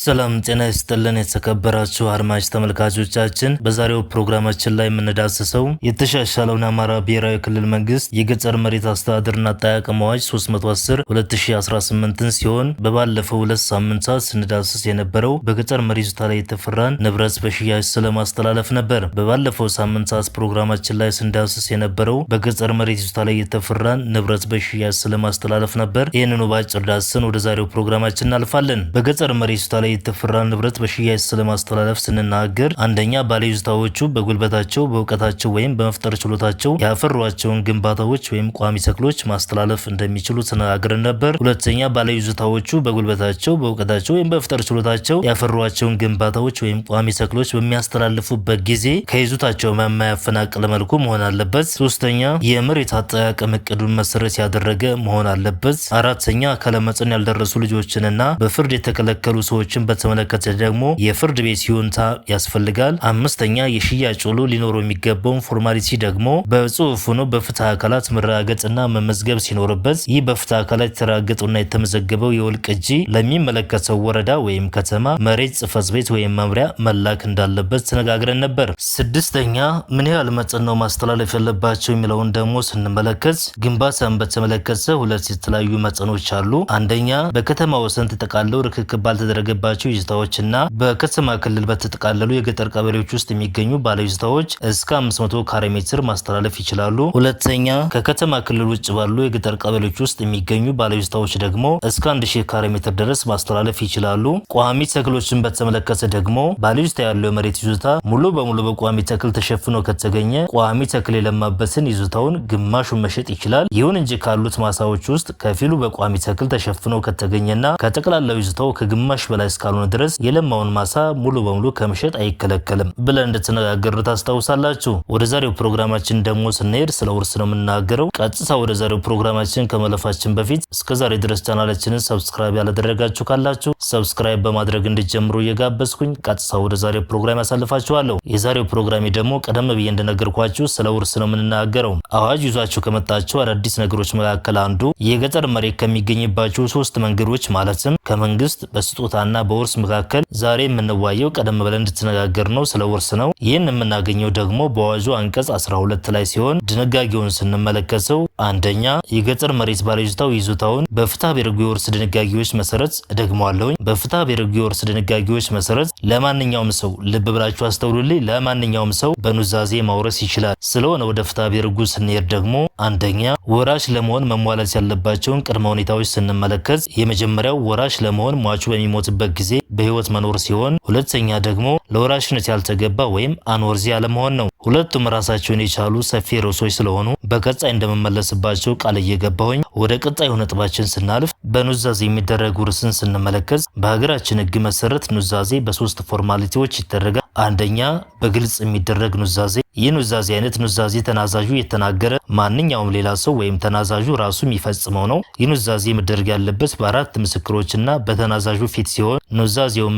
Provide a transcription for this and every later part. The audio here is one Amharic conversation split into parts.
ሰላም ጤና ይስጥልን የተከበራችሁ አድማጭ ተመልካቾቻችን፣ በዛሬው ፕሮግራማችን ላይ የምንዳስሰው የተሻሻለውን የአማራ ብሔራዊ ክልል መንግስት የገጠር መሬት አስተዳደርና አጠቃቀም አዋጅ 310/2018 ሲሆን በባለፈው 2 ሳምንታት ስንዳስስ የነበረው በገጠር መሬት ላይ የተፈራን ንብረት በሽያጭ ስለማስተላለፍ ነበር። በባለፈው ሳምንታት ፕሮግራማችን ላይ ስንዳስስ የነበረው በገጠር መሬት ላይ የተፈራን ንብረት በሽያጭ ስለማስተላለፍ ነበር። ይህንኑ ባጭር ዳስሰን ወደ ዛሬው ፕሮግራማችን እናልፋለን። በገጠር መሬት ላይ የተፈራን ንብረት በሽያጭ ስለማስተላለፍ ስንናገር አንደኛ ባለይዞታዎቹ በጉልበታቸው በእውቀታቸው ወይም በመፍጠር ችሎታቸው ያፈሯቸውን ግንባታዎች ወይም ቋሚ ተክሎች ማስተላለፍ እንደሚችሉ ተነጋግረን ነበር። ሁለተኛ ባለይዞታዎቹ በጉልበታቸው በእውቀታቸው ወይም በመፍጠር ችሎታቸው ያፈሯቸውን ግንባታዎች ወይም ቋሚ ተክሎች በሚያስተላልፉበት ጊዜ ከይዞታቸው የማያፈናቅል መልኩ መሆን አለበት። ሶስተኛ የመሬት አጠቃቀም እቅዱን መሰረት ያደረገ መሆን አለበት። አራተኛ አካለመጠን ያልደረሱ ልጆችንና በፍርድ የተከለከሉ ሰዎችን በተመለከተ ደግሞ የፍርድ ቤት ይሁንታ ያስፈልጋል። አምስተኛ የሽያጭ ውሉ ሊኖረው የሚገባውን ፎርማሊቲ ደግሞ በጽሁፍ ሆኖ በፍትህ አካላት መረጋገጥና መመዝገብ ሲኖርበት ይህ በፍትህ አካላት የተረጋገጠውና የተመዘገበው የውል ቅጂ ለሚመለከተው ወረዳ ወይም ከተማ መሬት ጽሕፈት ቤት ወይም መምሪያ መላክ እንዳለበት ተነጋግረን ነበር። ስድስተኛ ምን ያህል መጠን ነው ማስተላለፍ ያለባቸው የሚለውን ደግሞ ስንመለከት ግንባታን በተመለከተ ሁለት የተለያዩ መጠኖች አሉ። አንደኛ በከተማ ወሰን ተጠቃለው ርክክብ ባልተደረገባቸው ይዞታዎችና በከተማ ክልል በተጠቃለሉ የገጠር ቀበሌዎች ውስጥ የሚገኙ ባለይዞታዎች እስከ 500 ካሬ ሜትር ማስተላለፍ ይችላሉ። ሁለተኛ ከከተማ ክልል ውጭ ባሉ የገጠር ቀበሌዎች ውስጥ የሚገኙ ባለይዞታዎች ደግሞ እስከ 1000 ካሬ ሜትር ድረስ ማስተላለፍ ይችላሉ። ቋሚ ተክሎችን በተመለከተ ደግሞ ባለይዞታ ያለው የመሬት ይዞታ ሙሉ በሙሉ በቋሚ ተክል ተሸፍኖ ከተገኘ ቋሚ ተክል የለማበትን ይዞታውን ግማሹን መሸጥ ይችላል። ይሁን እንጂ ካሉት ማሳዎች ውስጥ ከፊሉ በቋሚ ተክል ተሸፍኖ ከተገኘና ከጠቅላላው ይዞታው ከግማሽ በላይ እስካልሆነ ድረስ የለማውን ማሳ ሙሉ በሙሉ ከመሸጥ አይከለከልም ብለን እንደተነጋገርን ታስታውሳላችሁ። ወደ ዛሬው ፕሮግራማችን ደግሞ ስንሄድ ስለ ውርስ ነው የምናገረው። ቀጥታ ወደ ዛሬው ፕሮግራማችን ከመለፋችን በፊት እስከዛሬ ድረስ ቻናላችንን ሰብስክራይብ ያላደረጋችሁ ካላችሁ ሰብስክራይብ በማድረግ እንድትጀምሩ እየጋበዝኩኝ ቀጥታ ወደ ዛሬው ፕሮግራም ያሳልፋችኋለሁ። የዛሬው ፕሮግራሜ ደግሞ ቀደም ብዬ እንደነገርኳችሁ ስለ ውርስ ነው የምናገረው። አዋጅ ይዟችሁ ከመጣችሁ አዳዲስ ነገሮች መካከል አንዱ የገጠር መሬት ከሚገኝባቸው 3 መንገዶች ማለትም ከመንግስት በስጦታና በውርስ መካከል ዛሬ የምንዋየው ቀደም ብለን እንድትነጋገር ነው ስለ ውርስ ነው። ይህን የምናገኘው ደግሞ በአዋጁ አንቀጽ 12 ላይ ሲሆን ድንጋጌውን ስንመለከተው አንደኛ የገጠር መሬት ባለይዞታው ይዞታውን በፍትሐ ብሔር ሕግ የውርስ ድንጋጌዎች መሰረት ደግመዋለሁ። በፍትሐ ብሔር ሕግ የውርስ ድንጋጌዎች መሰረት ለማንኛውም ሰው ልብ ብላችሁ አስተውሉልኝ፣ ለማንኛውም ሰው በኑዛዜ ማውረስ ይችላል። ስለሆነ ወደ ፍትሐ ብሔር ሕጉ ስንሄድ ደግሞ አንደኛ ወራሽ ለመሆን መሟላት ያለባቸውን ቅድመ ሁኔታዎች ስንመለከት የመጀመሪያው ወራሽ ለመሆን ሟቹ በሚሞትበት ጊዜ በህይወት መኖር ሲሆን ሁለተኛ ደግሞ ለወራሽነት ያልተገባ ወይም አንወርዚ ያለመሆን ነው። ሁለቱም ራሳቸውን የቻሉ ሰፊ ርዕሶች ስለሆኑ በቀጣይ እንደምመለስባቸው ቃል እየገባሁኝ ወደ ቀጣዩ ነጥባችን ስናልፍ በኑዛዜ የሚደረግ ውርስን ስንመለከት በሀገራችን ህግ መሰረት ኑዛዜ በ3 ፎርማሊቲዎች ይደረጋል። አንደኛ በግልጽ የሚደረግ ኑዛዜ። ይህ ኑዛዜ አይነት ኑዛዜ ተናዛዡ የተናገረ ማንኛውም ሌላ ሰው ወይም ተናዛዡ ራሱ የሚፈጽመው ነው። ይህ ኑዛዜ መደረግ ያለበት በ4 ምስክሮችና በተናዛዡ ፊት ሲሆን ኑዛዜውን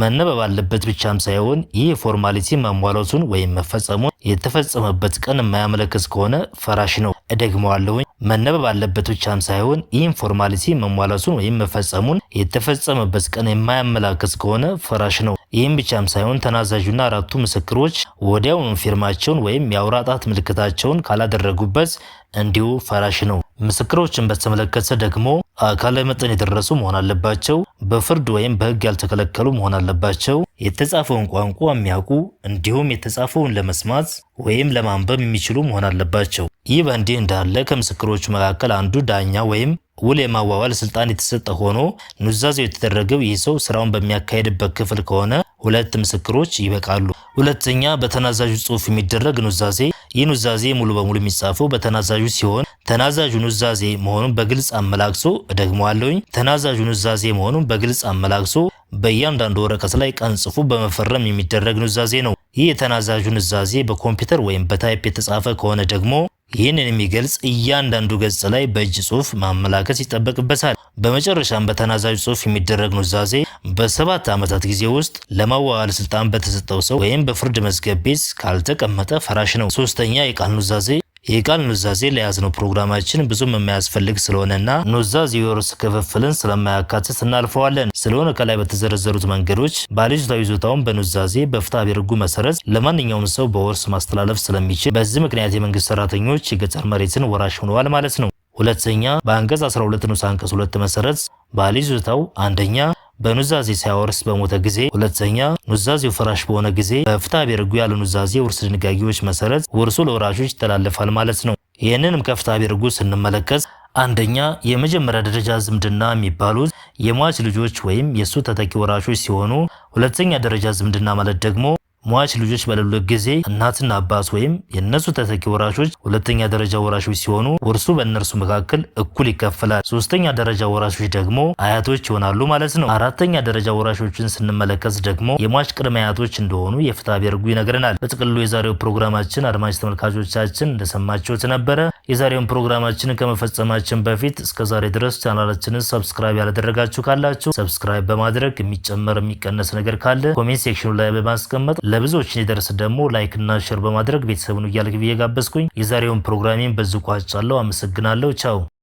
መነበብ አለበት ብቻም ሳይሆን ይህ ፎርማሊቲ መሟላቱን ወይም መፈጸሙን የተፈጸመበት ቀን የማያመለክት ከሆነ ፈራሽ ነው። እደግመዋለሁኝ፣ መነበብ አለበት ብቻም ሳይሆን ይህን ፎርማሊቲ መሟላቱን ወይም መፈጸሙን የተፈጸመበት ቀን የማያመላክት ከሆነ ፈራሽ ነው። ይህም ብቻም ሳይሆን ተናዛዡና 4ቱ ምስክሮች ወዲያውኑ ፊርማቸውን ወይም የአውራ ጣት ምልክታቸውን ካላደረጉበት እንዲሁ ፈራሽ ነው። ምስክሮችን በተመለከተ ደግሞ አካላዊ መጠን የደረሱ መሆን አለባቸው። በፍርድ ወይም በህግ ያልተከለከሉ መሆን አለባቸው። የተጻፈውን ቋንቋ የሚያውቁ እንዲሁም የተጻፈውን ለመስማት ወይም ለማንበብ የሚችሉ መሆን አለባቸው። ይህ በእንዲህ እንዳለ ከምስክሮቹ መካከል አንዱ ዳኛ ወይም ውል የማዋዋል ስልጣን የተሰጠ ሆኖ ኑዛዜው የተደረገው ይህ ሰው ስራውን በሚያካሄድበት ክፍል ከሆነ 2 ምስክሮች ይበቃሉ። ሁለተኛ በተናዛዡ ጽሑፍ የሚደረግ ኑዛዜ። ይህ ኑዛዜ ሙሉ በሙሉ የሚጻፈው በተናዛዡ ሲሆን ተናዛዡ ኑዛዜ መሆኑን በግልጽ አመላክሶ እደግመዋለሁኝ፣ ተናዛዡ ኑዛዜ መሆኑን በግልጽ አመላክሶ በእያንዳንዱ ወረቀት ላይ ቀን ጽፎ በመፈረም የሚደረግ ኑዛዜ ነው። ይህ የተናዛዡ ኑዛዜ በኮምፒውተር ወይም በታይፕ የተጻፈ ከሆነ ደግሞ ይህንን የሚገልጽ እያንዳንዱ ገጽ ላይ በእጅ ጽሑፍ ማመላከት ይጠበቅበታል። በመጨረሻም በተናዛዡ ጽሑፍ የሚደረግ ኑዛዜ በ7 ዓመታት ጊዜ ውስጥ ለማዋዋል ስልጣን በተሰጠው ሰው ወይም በፍርድ መዝገብ ቤት ካልተቀመጠ ፈራሽ ነው። ሶስተኛ የቃል ኑዛዜ። የቃል ኑዛዜ ለያዝነው ፕሮግራማችን ብዙም የማያስፈልግ ስለሆነና ኑዛዜ የውርስ ክፍፍልን ስለማያካትት እናልፈዋለን። ስለሆነ ከላይ በተዘረዘሩት መንገዶች ባለይዞታው ይዞታውን በኑዛዜ በፍትሐ ብሔር ሕጉ መሰረት ለማንኛውም ሰው በውርስ ማስተላለፍ ስለሚችል በዚህ ምክንያት የመንግስት ሰራተኞች የገጠር መሬትን ወራሽ ሆነዋል ማለት ነው። ሁለተኛ በአንቀጽ 12 ንዑስ አንቀጽ 2 መሰረት ባለይዞታው አንደኛ በኑዛዜ ሳያወርስ በሞተ ጊዜ፣ ሁለተኛ ኑዛዜው ፈራሽ በሆነ ጊዜ በፍትሐ ብሔር ሕጉ ያለ ኑዛዜ ውርስ ድንጋጌዎች መሰረት ውርሱ ለወራሾች ይተላለፋል ማለት ነው። ይህንንም ከፍትሐ ብሔር ሕጉ ስንመለከት አንደኛ የመጀመሪያ ደረጃ ዝምድና የሚባሉት የሟች ልጆች ወይም የሱ ተተኪ ወራሾች ሲሆኑ፣ ሁለተኛ ደረጃ ዝምድና ማለት ደግሞ ሟች ልጆች በሌሉበት ጊዜ እናትና አባት ወይም የነሱ ተተኪ ወራሾች ሁለተኛ ደረጃ ወራሾች ሲሆኑ ውርሱ በእነርሱ መካከል እኩል ይከፈላል። ሶስተኛ ደረጃ ወራሾች ደግሞ አያቶች ይሆናሉ ማለት ነው። አራተኛ ደረጃ ወራሾችን ስንመለከት ደግሞ የሟች ቅድመ አያቶች እንደሆኑ የፍትሐ ብሔር ሕጉ ይነግረናል። በጥቅሉ የዛሬው ፕሮግራማችን አድማጭ ተመልካቾቻችን እንደሰማችሁት ነበረ። የዛሬውን ፕሮግራማችንን ከመፈጸማችን በፊት እስከዛሬ ድረስ ቻናላችንን ሰብስክራይብ ያላደረጋችሁ ካላችሁ ሰብስክራይብ በማድረግ የሚጨመር የሚቀነስ ነገር ካለ ኮሜንት ሴክሽኑ ላይ በማስቀመጥ ለብዙዎች እንዲደርስ ደግሞ ላይክ እና ሼር በማድረግ ቤተሰቡን እያልክ ብዬ ጋበዝኩኝ። የዛሬውን ፕሮግራሜን በዚህ ቋጫለሁ። አመሰግናለሁ። ቻው